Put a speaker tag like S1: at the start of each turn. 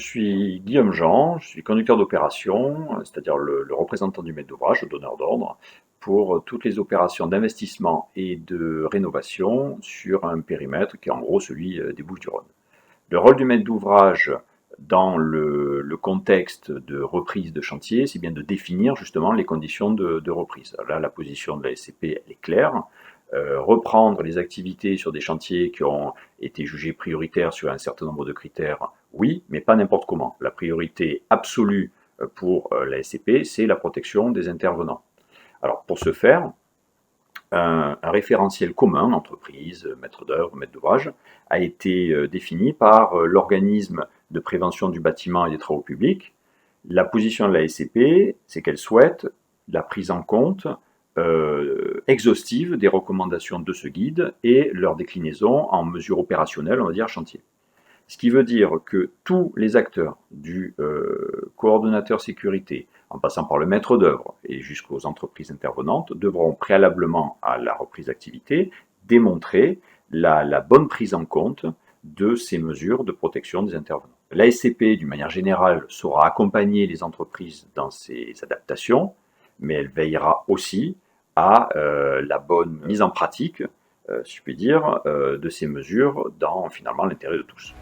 S1: suis Guillaume Jean, je suis conducteur d'opération, c'est-à-dire le représentant du maître d'ouvrage, le donneur d'ordre, pour toutes les opérations d'investissement et de rénovation sur un périmètre qui est en gros celui des Bouches-du-Rhône. Le rôle du maître d'ouvrage dans le contexte de reprise de chantier, c'est bien de définir justement les conditions de reprise. Là, la position de la SCP elle est claire. Reprendre les activités sur des chantiers qui ont été jugés prioritaires sur un certain nombre de critères, oui, mais pas n'importe comment. La priorité absolue pour la SCP, c'est la protection des intervenants. Alors, pour ce faire, un référentiel commun, entreprise, maître d'œuvre, maître d'ouvrage, a été défini par l'organisme de prévention du bâtiment et des travaux publics. La position de la SCP, c'est qu'elle souhaite la prise en compte exhaustive des recommandations de ce guide et leur déclinaison en mesures opérationnelles, on va dire chantier. Ce qui veut dire que tous les acteurs, du coordonnateur sécurité, en passant par le maître d'œuvre et jusqu'aux entreprises intervenantes, devront préalablement à la reprise d'activité démontrer la bonne prise en compte de ces mesures de protection des intervenants. La SCP, d'une manière générale, saura accompagner les entreprises dans ces adaptations, mais elle veillera aussi à la bonne mise en pratique, si je puis dire, de ces mesures dans finalement l'intérêt de tous.